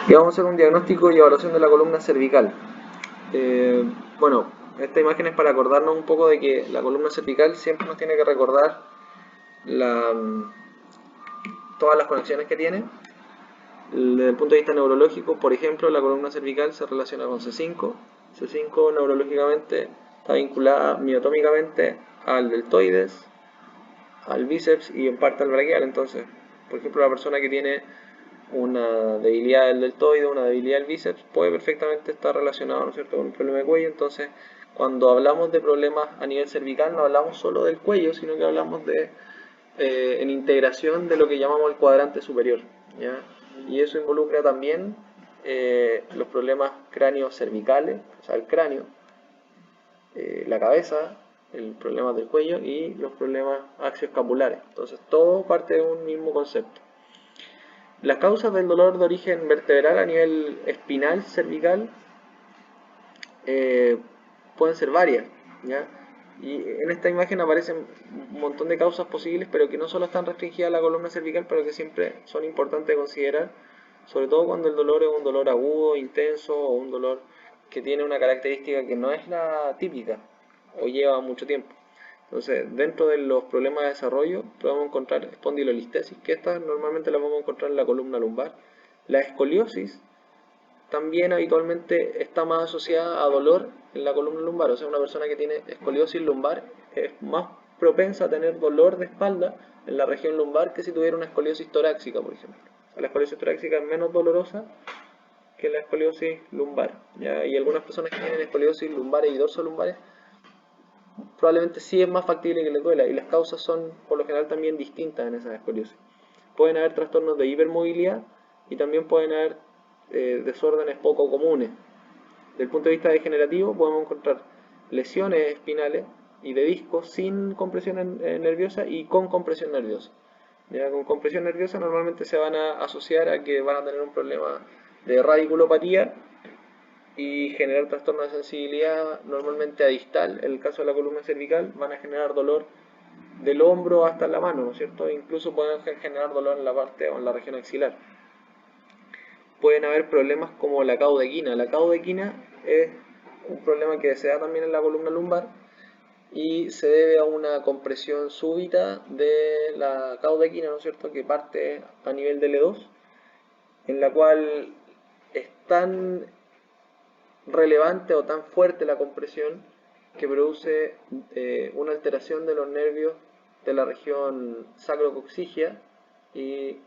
Y vamos a hacer un diagnóstico y evaluación de la columna cervical. Eh, bueno, esta imagen es para acordarnos un poco de que la columna cervical siempre nos tiene que recordar la, todas las conexiones que tiene. Desde el punto de vista neurológico, por ejemplo, la columna cervical se relaciona con C5. C5 neurológicamente está vinculada miotómicamente al deltoides, al bíceps y en parte al braquial. Entonces, por ejemplo, la persona que tiene una debilidad del deltoide, una debilidad del bíceps, puede perfectamente estar relacionado, ¿no es cierto?, con un problema de cuello. Entonces, cuando hablamos de problemas a nivel cervical, no hablamos solo del cuello, sino que hablamos de en integración de lo que llamamos el cuadrante superior, ¿ya? Y eso involucra también los problemas cráneo cervicales, o sea, el cráneo, la cabeza, el problema del cuello y los problemas axioescapulares. Entonces, todo parte de un mismo concepto. Las causas del dolor de origen vertebral a nivel espinal, cervical, eh, pueden ser varias, ¿ya? Y en esta imagen aparecen un montón de causas posibles, pero que no solo están restringidas a la columna cervical, pero que siempre son importantes de considerar, sobre todo cuando el dolor es un dolor agudo, intenso, o un dolor que tiene una característica que no es la típica, o lleva mucho tiempo. Entonces, dentro de los problemas de desarrollo, podemos encontrar espondilolistesis, que estas normalmente las vamos a encontrar en la columna lumbar. La escoliosis también habitualmente está más asociada a dolor en la columna lumbar, o sea, una persona que tiene escoliosis lumbar es más propensa a tener dolor de espalda en la región lumbar que si tuviera una escoliosis torácica, por ejemplo. O sea, la escoliosis torácica es menos dolorosa que la escoliosis lumbar, ¿ya? Y algunas personas que tienen escoliosis lumbares y dorsolumbares probablemente sí es más factible que les duela, y las causas son por lo general también distintas en esas escoliosis. Pueden haber trastornos de hipermovilidad y también pueden haber desórdenes poco comunes. Desde el punto de vista degenerativo podemos encontrar lesiones espinales y de discos sin compresión nerviosa y con compresión nerviosa. Ya, con compresión nerviosa normalmente se van a asociar a que van a tener un problema de radiculopatía y generar trastorno de sensibilidad normalmente a distal. En el caso de la columna cervical van a generar dolor del hombro hasta la mano, ¿no es cierto? Incluso pueden generar dolor en la parte o en la región axilar. Pueden haber problemas como la caudequina. La caudequina es un problema que se da también en la columna lumbar y se debe a una compresión súbita de la caudequina, ¿no es cierto?, que parte a nivel de L2, en la cual es tan relevante o tan fuerte la compresión que produce una alteración de los nervios de la región sacrocoxigia y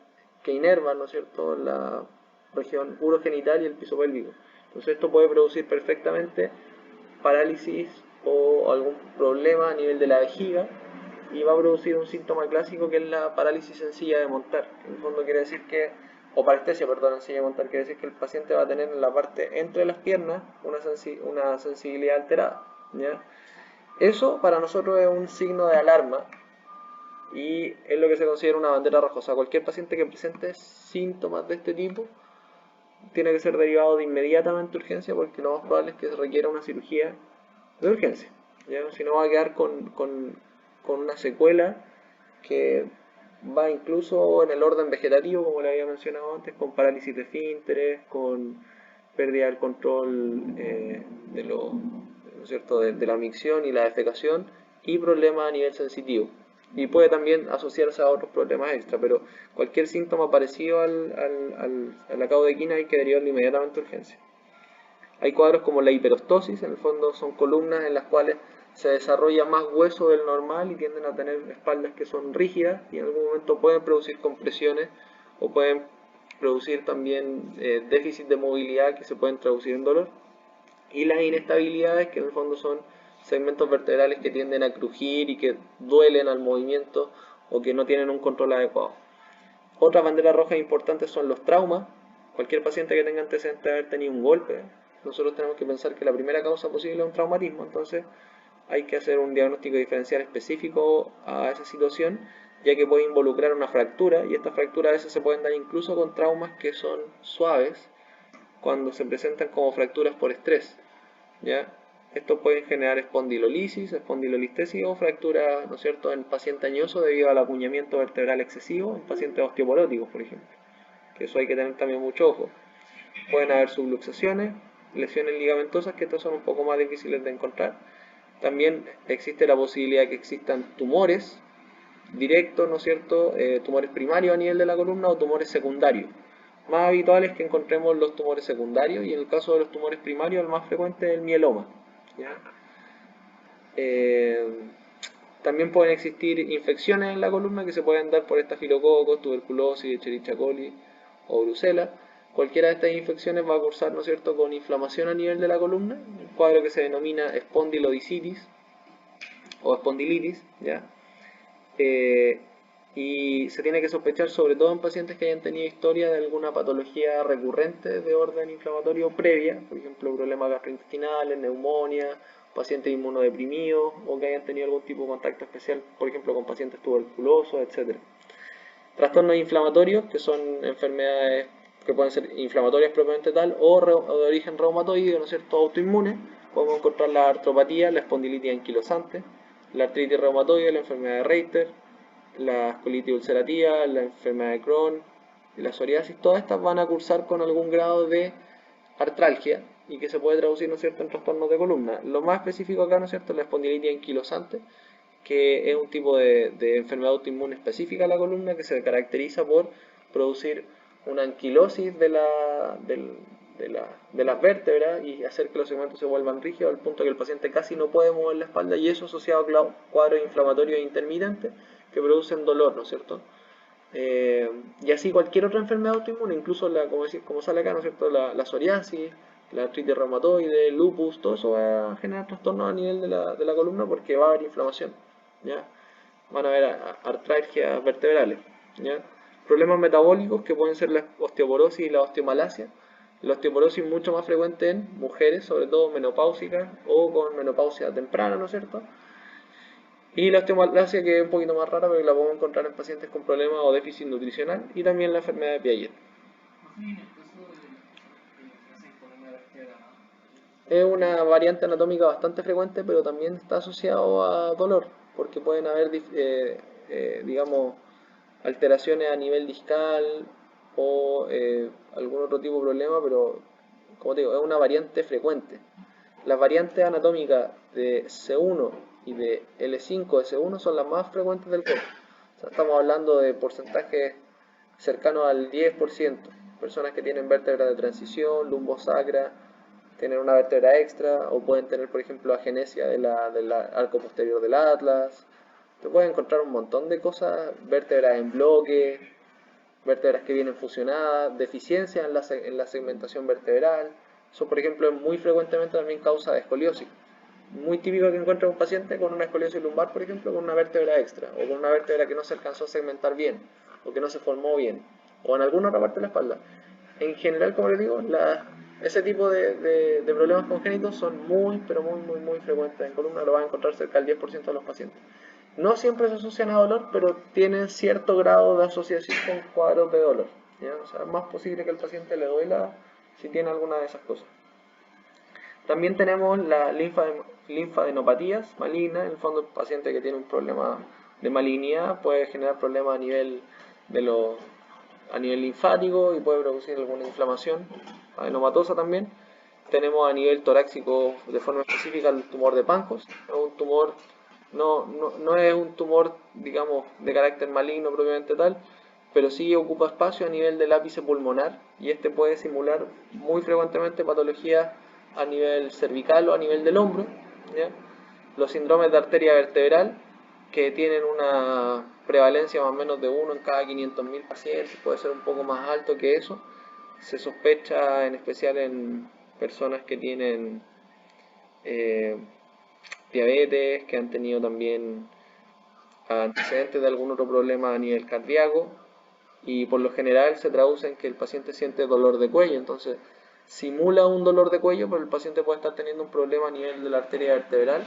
que inervan, ¿no es cierto?, la región urogenital y el piso pélvico. Entonces esto puede producir perfectamente parálisis o algún problema a nivel de la vejiga y va a producir un síntoma clásico que es la parálisis sencilla de montar. En el fondo quiere decir que, o parestesia, perdón, sencilla de montar, quiere decir que el paciente va a tener en la parte entre las piernas una sensibilidad alterada, ¿ya? Eso para nosotros es un signo de alarma y es lo que se considera una bandera roja. O sea, cualquier paciente que presente síntomas de este tipo tiene que ser derivado de inmediatamente a urgencia porque lo más probable es que se requiera una cirugía de urgencia, ¿ya? Si no va a quedar con una secuela que va incluso en el orden vegetativo, como le había mencionado antes, con parálisis de esfínteres, con pérdida del control ¿no es cierto?, de la micción y la defecación y problemas a nivel sensitivo. Y puede también asociarse a otros problemas extra, pero cualquier síntoma parecido a la caudequina hay que derivarlo inmediatamente a urgencia. Hay cuadros como la hiperostosis, en el fondo son columnas en las cuales se desarrolla más hueso del normal y tienden a tener espaldas que son rígidas y en algún momento pueden producir compresiones o pueden producir también déficit de movilidad que se pueden traducir en dolor. Y las inestabilidades, que en el fondo son segmentos vertebrales que tienden a crujir y que duelen al movimiento o que no tienen un control adecuado. Otras banderas rojas importantes son los traumas. Cualquier paciente que tenga antecedentes de haber tenido un golpe, nosotros tenemos que pensar que la primera causa posible es un traumatismo, entonces hay que hacer un diagnóstico diferencial específico a esa situación, ya que puede involucrar una fractura, y estas fracturas a veces se pueden dar incluso con traumas que son suaves, cuando se presentan como fracturas por estrés, ¿ya? Estos pueden generar espondilolisis, espondilolistesis o fractura, ¿no es cierto?, en paciente añoso debido al acuñamiento vertebral excesivo, en pacientes osteoporóticos, por ejemplo, que eso hay que tener también mucho ojo. Pueden haber subluxaciones, lesiones ligamentosas, que estas son un poco más difíciles de encontrar. También existe la posibilidad de que existan tumores directos, ¿no es cierto? Tumores primarios a nivel de la columna o tumores secundarios. Más habitual es que encontremos los tumores secundarios y en el caso de los tumores primarios el más frecuente es el mieloma. ¿Ya? Eh, También pueden existir infecciones en la columna que se pueden dar por estafilococos, tuberculosis, Escherichia coli o brucela. Cualquiera de estas infecciones va a cursar, ¿no es cierto?, con inflamación a nivel de la columna, un cuadro que se denomina espondilodicitis o espondilitis, ¿ya? Eh, y se tiene que sospechar sobre todo en pacientes que hayan tenido historia de alguna patología recurrente de orden inflamatorio previa, por ejemplo problemas gastrointestinales, neumonía, pacientes inmunodeprimidos o que hayan tenido algún tipo de contacto especial, por ejemplo con pacientes tuberculosos, etcétera. Trastornos inflamatorios, que son enfermedades que pueden ser inflamatorias propiamente tal o de origen reumatoide, ¿no es cierto?, autoinmune. Podemos encontrar la artropatía, la espondilitis anquilosante, la artritis reumatoide, la enfermedad de Reiter, la colitis ulcerativa, la enfermedad de Crohn y la psoriasis. Todas estas van a cursar con algún grado de artralgia y que se puede traducir, ¿no es cierto?, en trastornos de columna. Lo más específico acá, ¿no es cierto?, es la espondilitis anquilosante, que es un tipo de enfermedad autoinmune específica de la columna que se caracteriza por producir una anquilosis de las vértebras y hacer que los segmentos se vuelvan rígidos al punto que el paciente casi no puede mover la espalda, y eso asociado a cuadros inflamatorios intermitentes que producen dolor, ¿no es cierto? Y así cualquier otra enfermedad autoinmune, incluso como sale acá, ¿no es cierto?, la psoriasis, la artritis reumatoide, el lupus, todo eso va a generar trastornos a nivel de la columna porque va a haber inflamación, ¿ya? Van a haber artralgias vertebrales, ¿ya? Problemas metabólicos que pueden ser la osteoporosis y la osteomalacia. La osteoporosis es mucho más frecuente en mujeres, sobre todo menopáusicas o con menopausia temprana, ¿no es cierto? Y la osteomalacia, que es un poquito más rara, pero la podemos encontrar en pacientes con problemas o déficit nutricional, y también la enfermedad de Piaget. Es una variante anatómica bastante frecuente, pero también está asociado a dolor, porque pueden haber, digamos, alteraciones a nivel discal o algún otro tipo de problema, pero como te digo, es una variante frecuente. Las variantes anatómicas de C1 y de L5 de C1 son las más frecuentes del cuerpo. O sea, estamos hablando de porcentajes cercanos al 10%. Personas que tienen vértebra de transición, lumbosacra, tienen una vértebra extra, o pueden tener, por ejemplo, agenesia del arco posterior del atlas. Te puedes encontrar un montón de cosas, vértebras en bloque, vértebras que vienen fusionadas, deficiencias en la segmentación vertebral. Eso, por ejemplo, es muy frecuentemente también causa de escoliosis. Muy típico que encuentre un paciente con una escoliosis lumbar, por ejemplo, con una vértebra extra, o con una vértebra que no se alcanzó a segmentar bien, o que no se formó bien, o en alguna otra parte de la espalda. En general, como les digo, ese tipo de problemas congénitos son muy, pero muy frecuentes en columna. Lo van a encontrar cerca del 10% de los pacientes. No siempre se asocian a dolor, pero tienen cierto grado de asociación con cuadros de dolor, ¿ya? O sea, es más posible que el paciente le duela si tiene alguna de esas cosas. También tenemos la linfadenopatías malignas. En el fondo, el paciente que tiene un problema de malignidad puede generar problemas a nivel linfático y puede producir alguna inflamación adenomatosa también. Tenemos a nivel torácico de forma específica el tumor de Pankos. Es un tumor, no es un tumor, digamos, de carácter maligno propiamente tal, pero sí ocupa espacio a nivel del ápice pulmonar, y este puede simular muy frecuentemente patologías a nivel cervical o a nivel del hombro, ¿ya? Los síndromes de arteria vertebral, que tienen una prevalencia más o menos de 1 en cada 500.000 pacientes, puede ser un poco más alto que eso. Se sospecha en especial en personas que tienen eh, diabetes, que han tenido también antecedentes de algún otro problema a nivel cardíaco, y por lo general se traduce en que el paciente siente dolor de cuello. Entonces simula un dolor de cuello, pero el paciente puede estar teniendo un problema a nivel de la arteria vertebral,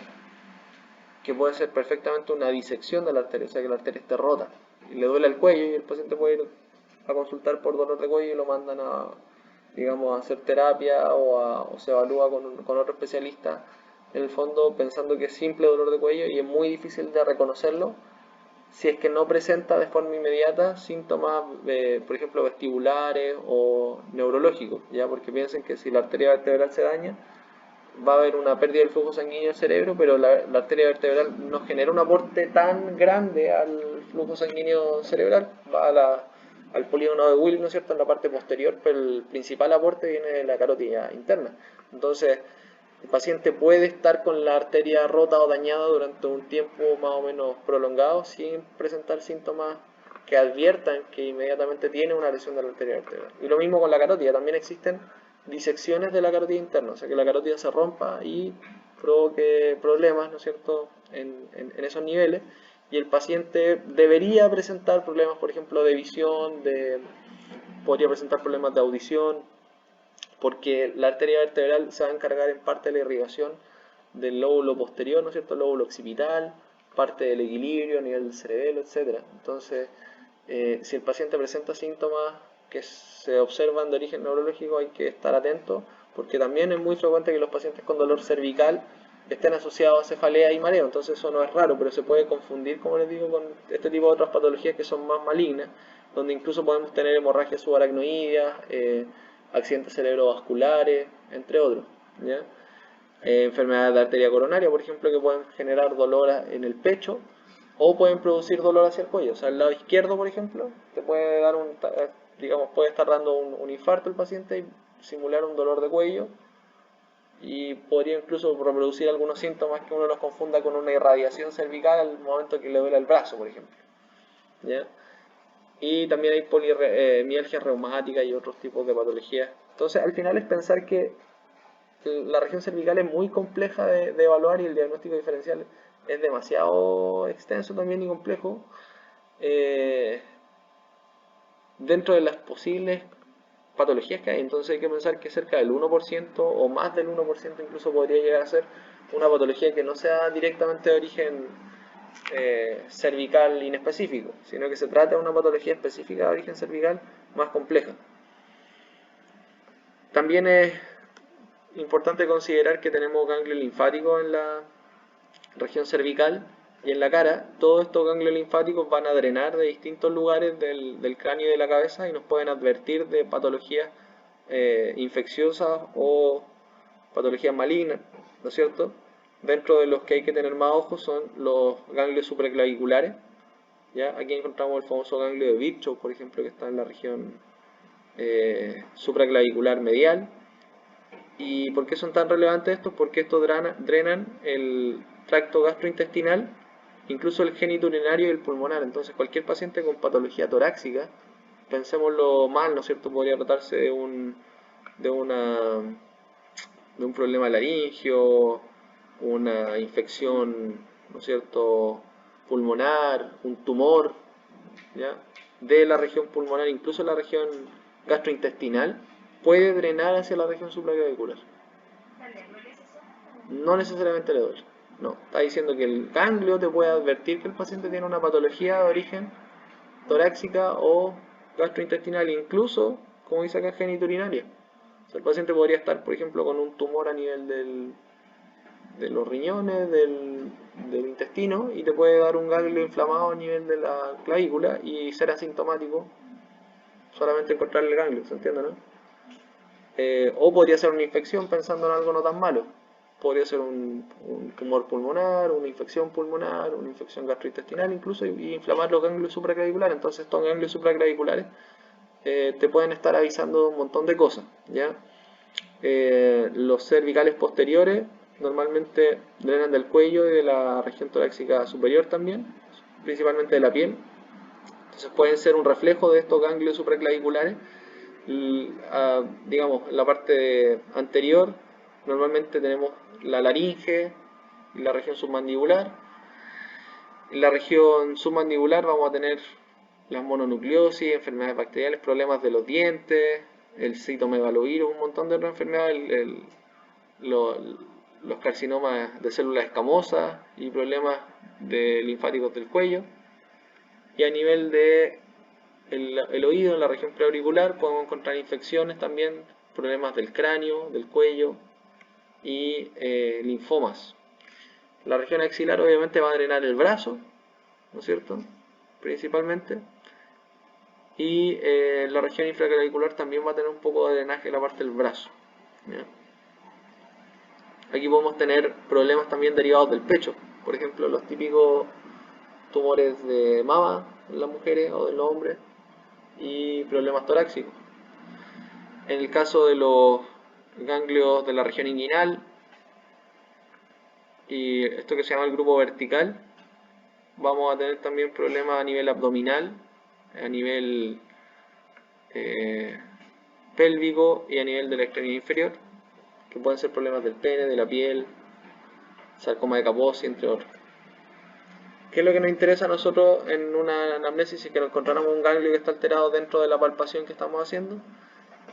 que puede ser perfectamente una disección de la arteria, o sea que la arteria esté rota y le duele el cuello, y el paciente puede ir a consultar por dolor de cuello y lo mandan a, digamos, a hacer terapia o se evalúa con otro especialista, en el fondo pensando que es simple dolor de cuello, y es muy difícil de reconocerlo si es que no presenta de forma inmediata síntomas, por ejemplo, vestibulares o neurológicos, ¿ya? Porque piensen que si la arteria vertebral se daña, va a haber una pérdida del flujo sanguíneo al cerebro, pero la arteria vertebral no genera un aporte tan grande al flujo sanguíneo cerebral, va al polígono de Willis, ¿no es cierto?, en la parte posterior, pero el principal aporte viene de la carótida interna. Entonces, el paciente puede estar con la arteria rota o dañada durante un tiempo más o menos prolongado sin presentar síntomas que adviertan que inmediatamente tiene una lesión de la arteria vertebral. Y lo mismo con la carótida, también existen disecciones de la carótida interna, o sea que la carótida se rompa y provoque problemas, ¿no es cierto?, en esos niveles, y el paciente debería presentar problemas, por ejemplo, de visión, podría presentar problemas de audición, porque la arteria vertebral se va a encargar en parte de la irrigación del lóbulo posterior, ¿no es cierto?, el lóbulo occipital, parte del equilibrio a nivel del cerebelo, etc. Entonces, si el paciente presenta síntomas que se observan de origen neurológico, hay que estar atento, porque también es muy frecuente que los pacientes con dolor cervical estén asociados a cefalea y mareo, entonces eso no es raro, pero se puede confundir, como les digo, con este tipo de otras patologías que son más malignas, donde incluso podemos tener hemorragias subaracnoideas, accidentes cerebrovasculares, entre otros, ¿ya? Enfermedades de arteria coronaria, por ejemplo, que pueden generar dolor en el pecho o pueden producir dolor hacia el cuello. O sea, el lado izquierdo, por ejemplo, te puede dar digamos, puede estar dando un infarto el paciente y simular un dolor de cuello, y podría incluso reproducir algunos síntomas que uno los confunda con una irradiación cervical al momento que le duele el brazo, por ejemplo, ¿ya? Y también hay mialgia reumática y otros tipos de patologías. Entonces, al final es pensar que la región cervical es muy compleja de evaluar, y el diagnóstico diferencial es demasiado extenso también y complejo. Dentro de las posibles patologías que hay, entonces hay que pensar que cerca del 1% o más del 1% incluso podría llegar a ser una patología que no sea directamente de origen cervical inespecífico, sino que se trata de una patología específica de origen cervical más compleja. También es importante considerar que tenemos ganglios linfáticos en la región cervical y en la cara. Todos estos ganglios linfáticos van a drenar de distintos lugares del cráneo y de la cabeza y nos pueden advertir de patologías infecciosas o patologías malignas, ¿no es cierto? Dentro de los que hay que tener más ojos son los ganglios supraclaviculares, ¿ya? Aquí encontramos el famoso ganglio de Virchow, por ejemplo, que está en la región supraclavicular medial. ¿Y por qué son tan relevantes estos? Porque estos drenan el tracto gastrointestinal, incluso el genitourinario y el pulmonar. Entonces cualquier paciente con patología torácica, pensémoslo mal, ¿no es cierto?, podría tratarse de un problema laringio, una infección, ¿no es cierto?, pulmonar, un tumor, ¿ya?, de la región pulmonar, incluso la región gastrointestinal, puede drenar hacia la región supraclavicular. No necesariamente le duele. No, está diciendo que el ganglio te puede advertir que el paciente tiene una patología de origen torácica o gastrointestinal, incluso, como dice acá, genitourinaria. O sea, el paciente podría estar, por ejemplo, con un tumor a nivel de los riñones, del intestino, y te puede dar un ganglio inflamado a nivel de la clavícula y ser asintomático, solamente encontrar el ganglio, ¿se entiende, no? O podría ser una infección, pensando en algo no tan malo. Podría ser un tumor pulmonar, una infección pulmonar, una infección gastrointestinal incluso, y inflamar los ganglios supraclaviculares. Entonces estos ganglios supraclaviculares te pueden estar avisando de un montón de cosas, ¿ya? Los cervicales posteriores normalmente drenan del cuello y de la región torácica superior también, principalmente de la piel. Entonces pueden ser un reflejo de estos ganglios supraclaviculares. Digamos, en la parte anterior normalmente tenemos la laringe y la región submandibular. En la región submandibular vamos a tener las mononucleosis, enfermedades bacteriales, problemas de los dientes, el citomegalovirus, un montón de otras enfermedades, los carcinomas de células escamosas y problemas linfáticos del cuello. Y a nivel de el oído, en la región preauricular, podemos encontrar infecciones también, problemas del cráneo, del cuello y linfomas. La región axilar obviamente va a drenar el brazo, ¿no es cierto? principalmente. Y la región infraclavicular también va a tener un poco de drenaje en la parte del brazo, ¿ya? Aquí podemos tener problemas también derivados del pecho, por ejemplo los típicos tumores de mama en las mujeres o en los hombres y problemas torácicos. En el caso de los ganglios de la región inguinal y esto que se llama el grupo vertical, vamos a tener también problemas a nivel abdominal, a nivel pélvico y a nivel de la extremidad inferior, que pueden ser problemas del pene, de la piel, sarcoma de Kaposi, entre otros. ¿Qué es lo que nos interesa a nosotros en una anamnesis si que nos encontramos un ganglio que está alterado dentro de la palpación que estamos haciendo?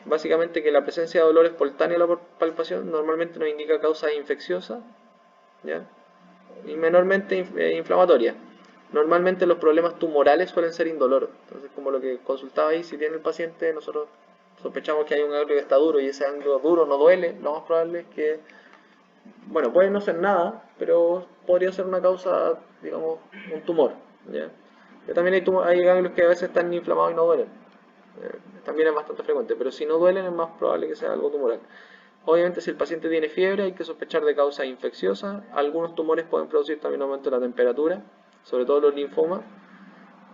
Básicamente que la presencia de dolor espontáneo a la palpación normalmente nos indica causas infecciosas, ¿ya? Y menormente inflamatorias. Normalmente los problemas tumorales suelen ser indoloros. Entonces, como lo que consultaba ahí, si tiene el paciente, nosotros sospechamos que hay un ganglio que está duro y ese ganglio duro no duele, lo más probable es que, bueno, puede no ser nada, pero podría ser una causa, digamos, un tumor, ¿ya? Que también hay ganglios que a veces están inflamados y no duelen. También es bastante frecuente, pero si no duelen es más probable que sea algo tumoral. Obviamente si el paciente tiene fiebre hay que sospechar de causa infecciosa. Algunos tumores pueden producir también aumento de la temperatura, sobre todo los linfomas,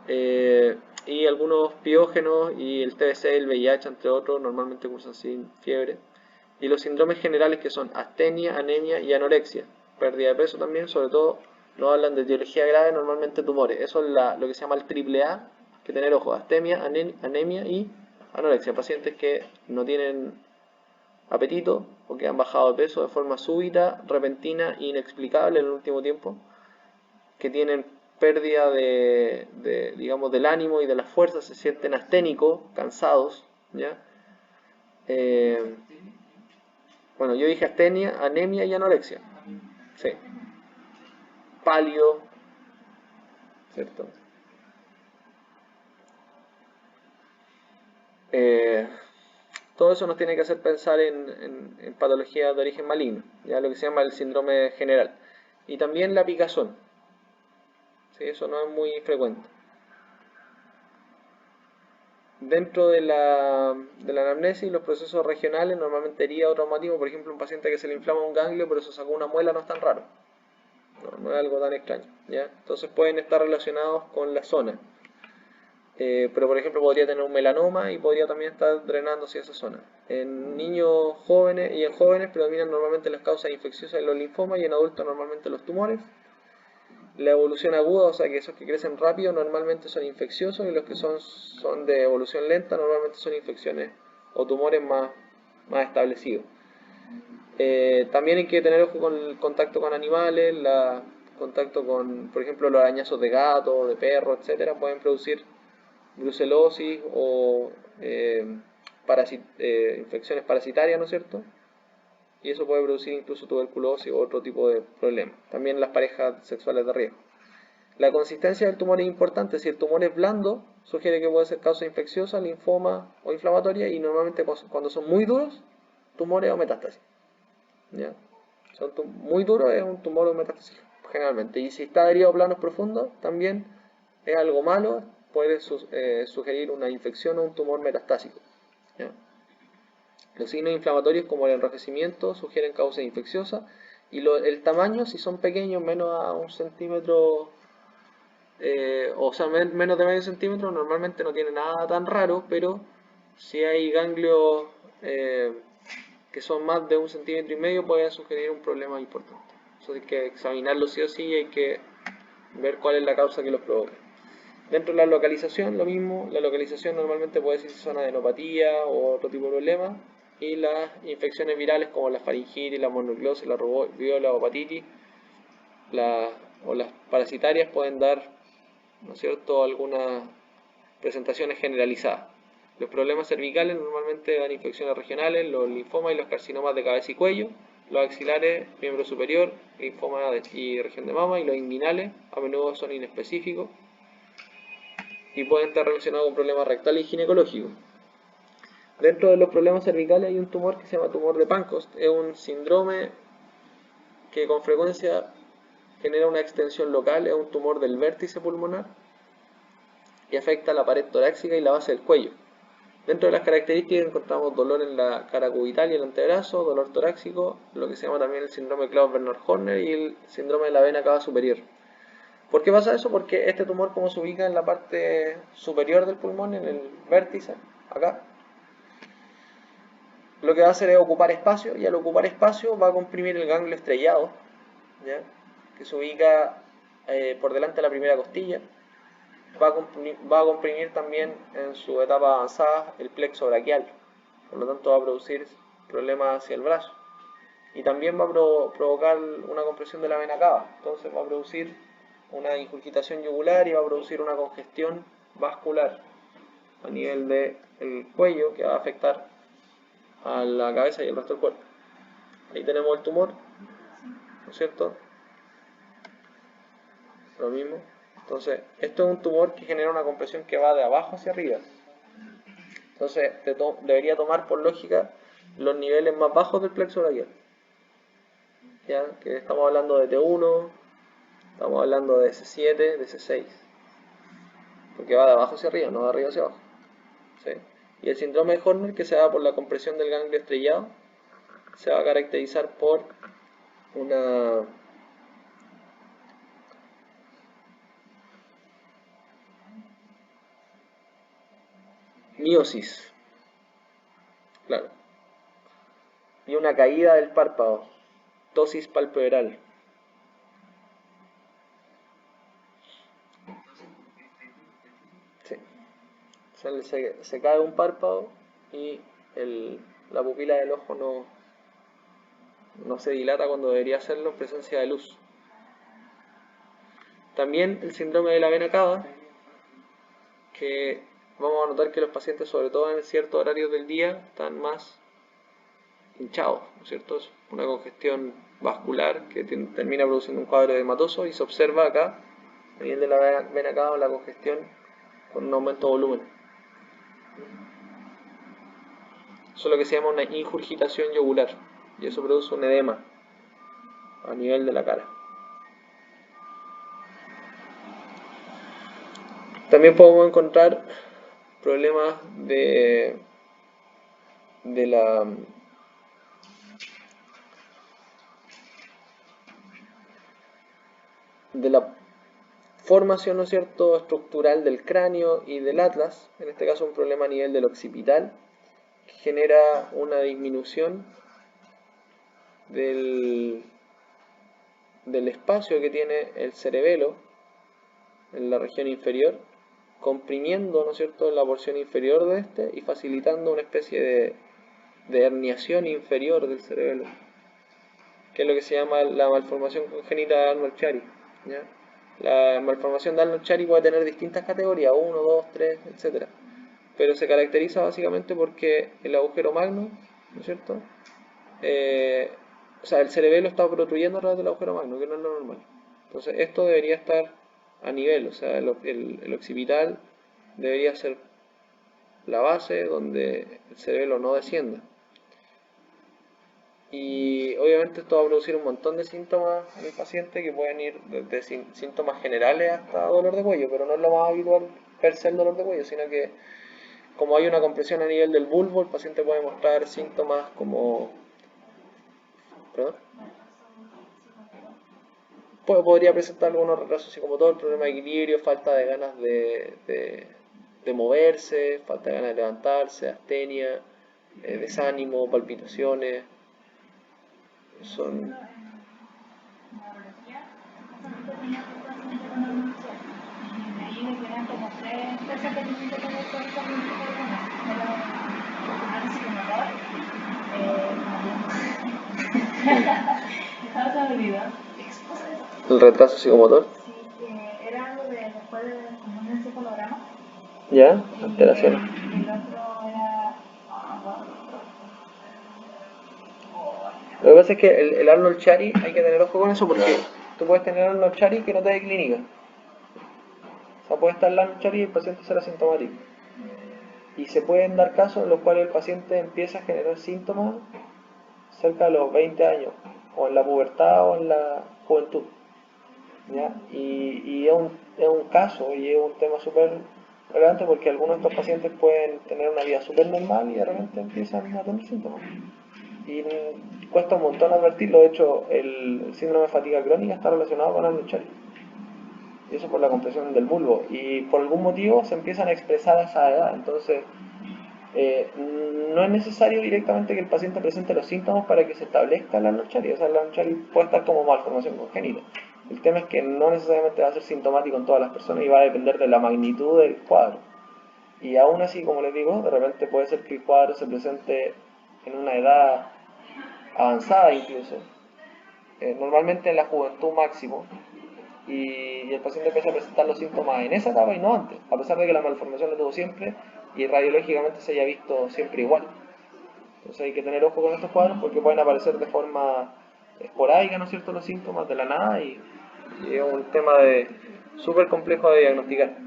y algunos piógenos y el TBC, el VIH, entre otros, normalmente cursan sin fiebre. Y los síndromes generales que son astenia, anemia y anorexia, pérdida de peso también, sobre todo no hablan de etiología grave, normalmente tumores. Eso es lo que se llama el triple A, que tener ojo, astemia, anemia y anorexia. Pacientes que no tienen apetito o que han bajado de peso de forma súbita, repentina e inexplicable en el último tiempo, que tienen pérdida digamos, del ánimo y de las fuerzas, se sienten asténicos, cansados, ¿ya? Bueno, yo dije astenia, anemia y anorexia, sí, pálido, ¿cierto? Todo eso nos tiene que hacer pensar en patologías de origen maligno, ya lo que se llama el síndrome general. Y también la picazón, ¿sí? Eso no es muy frecuente. Dentro de la anamnesis, los procesos regionales, normalmente herida o traumatismo, por ejemplo, un paciente que se le inflama un ganglio pero se sacó una muela, no es tan raro, no es algo tan extraño, ¿ya? Entonces pueden estar relacionados con la zona. Pero por ejemplo podría tener un melanoma y podría también estar drenando hacia esa zona. En niños jóvenes y en jóvenes predominan normalmente las causas infecciosas de los linfomas y en adultos normalmente los tumores. La evolución aguda, o sea que esos que crecen rápido normalmente son infecciosos y los que son de evolución lenta normalmente son infecciones o tumores más establecidos. También hay que tener ojo con el contacto con animales, contacto con, por ejemplo, los arañazos de gato, de perro, etcétera, pueden producir brucelosis o infecciones parasitarias, ¿no es cierto? Y eso puede producir incluso tuberculosis u otro tipo de problemas. También las parejas sexuales de riesgo. La consistencia del tumor es importante. Si el tumor es blando, sugiere que puede ser causa infecciosa, linfoma o inflamatoria. Y normalmente cuando son muy duros, tumores o metástasis, ¿ya? Son muy duros, es un tumor o metástasis generalmente. Y si está adherido a planos profundos, también es algo malo, puede sugerir una infección o un tumor metastásico, ¿ya? Los signos inflamatorios como el enrojecimiento sugieren causas infecciosas y el tamaño, si son pequeños, menos a un centímetro, o sea, menos de medio centímetro, normalmente no tiene nada tan raro, pero si hay ganglios que son más de un centímetro y medio, puede sugerir un problema importante. Eso hay que examinarlo sí o sí y hay que ver cuál es la causa que los provoca. Dentro de la localización, lo mismo, la localización normalmente puede ser zona de adenopatía o otro tipo de problema, y las infecciones virales como la faringitis, la mononucleosis, la rubiola o hepatitis, o las parasitarias pueden dar, ¿no es cierto?, algunas presentaciones generalizadas. Los problemas cervicales normalmente dan infecciones regionales, los linfomas y los carcinomas de cabeza y cuello, los axilares, miembro superior, linfoma y región de mama, y los inguinales a menudo son inespecíficos y pueden estar relacionados con problemas rectales y ginecológicos. Dentro de los problemas cervicales hay un tumor que se llama tumor de Pancoast. Es un síndrome que con frecuencia genera una extensión local, es un tumor del vértice pulmonar y afecta la pared torácica y la base del cuello. Dentro de las características encontramos dolor en la cara cubital y el antebrazo, dolor torácico, lo que se llama también el síndrome de Claus-Bernard-Horner y el síndrome de la vena cava superior. ¿Por qué pasa eso? Porque este tumor, como se ubica en la parte superior del pulmón, en el vértice, acá, lo que va a hacer es ocupar espacio, y al ocupar espacio va a comprimir el ganglio estrellado, ¿ya? Que se ubica por delante de la primera costilla. Va a comprimir también en su etapa avanzada el plexo braquial, por lo tanto va a producir problemas hacia el brazo. Y también va a provocar una compresión de la vena cava, entonces va a producir una ingurgitación yugular y va a producir una congestión vascular a nivel del cuello que va a afectar a la cabeza y el resto del cuerpo. Ahí tenemos el tumor, ¿no es cierto? Lo mismo. Entonces, esto es un tumor que genera una compresión que va de abajo hacia arriba. Entonces, debería tomar por lógica los niveles más bajos del plexo braquial. ¿Ya? Que estamos hablando de T1, estamos hablando de C7, de C6. Porque va de abajo hacia arriba, no de arriba hacia abajo. ¿Sí? Y el síndrome de Horner, que se da por la compresión del ganglio estrellado, se va a caracterizar por una miosis, claro, y una caída del párpado, ptosis palpebral. Sí. Se cae un párpado y la pupila del ojo no se dilata cuando debería hacerlo en presencia de luz. También el síndrome de la vena cava, que vamos a notar que los pacientes, sobre todo en ciertos horarios del día, están más hinchados, ¿no es cierto? Es una congestión vascular que termina produciendo un cuadro edematoso y se observa acá, a nivel de la vena cava, la congestión con un aumento de volumen. Eso es lo que se llama una ingurgitación yugular y eso produce un edema a nivel de la cara. También podemos encontrar problemas de la formación, ¿no es cierto?, estructural del cráneo y del atlas, en este caso un problema a nivel del occipital, que genera una disminución del espacio que tiene el cerebelo en la región inferior, comprimiendo, ¿no es cierto?, la porción inferior de este y facilitando una especie de herniación inferior del cerebelo, que es lo que se llama la malformación congénita de Arnold-Chiari, ¿ya? La malformación de Arnold-Chiari puede tener distintas categorías, 1, 2, 3, etc. Pero se caracteriza básicamente porque el agujero magno, ¿no es cierto? O sea, el cerebelo está protrudiendo a través del agujero magno, que no es lo normal. Entonces, esto debería estar a nivel, o sea, el occipital debería ser la base donde el cerebelo no descienda. Y obviamente esto va a producir un montón de síntomas en el paciente que pueden ir desde síntomas generales hasta dolor de cuello, pero no es lo más habitual per se el dolor de cuello, sino que como hay una compresión a nivel del bulbo, el paciente puede mostrar síntomas como... ¿Perdón? Podría presentar algunos retrasos psicomotor, problema de equilibrio, falta de ganas de moverse, falta de ganas de levantarse, astenia, desánimo, palpitaciones. Son... ¿El retraso psicomotor? Sí, era algo de después de como un encefalograma. ¿Ya? Alteraciones. El otro era. Lo que pasa es que el Arnold-Chiari hay que tener ojo con eso porque tú puedes tener Arnold-Chiari que no te dé clínica. O sea, puede estar el Arnold-Chiari y el paciente ser asintomático. Y se pueden dar casos en los cuales el paciente empieza a generar síntomas cerca de los 20 años, o en la pubertad o en la juventud. ¿Ya? Y es un caso y es un tema súper relevante porque algunos de estos pacientes pueden tener una vida súper normal y de repente empiezan a tener síntomas. Y cuesta un montón advertirlo. De hecho, el síndrome de fatiga crónica está relacionado con Alzheimer. Y eso por la compresión del bulbo. Y por algún motivo se empiezan a expresar a esa edad. Entonces, no es necesario directamente que el paciente presente los síntomas para que se establezca la Alzheimer. O sea, la Alzheimer puede estar como malformación congénita. El tema es que no necesariamente va a ser sintomático en todas las personas y va a depender de la magnitud del cuadro. Y aún así, como les digo, de repente puede ser que el cuadro se presente en una edad avanzada incluso, normalmente en la juventud máximo, y el paciente empieza a presentar los síntomas en esa etapa y no antes, a pesar de que la malformación lo tuvo siempre y radiológicamente se haya visto siempre igual. Entonces hay que tener ojo con estos cuadros porque pueden aparecer de forma esporádica, ¿no es cierto?, los síntomas de la nada y es un tema súper complejo de diagnosticar.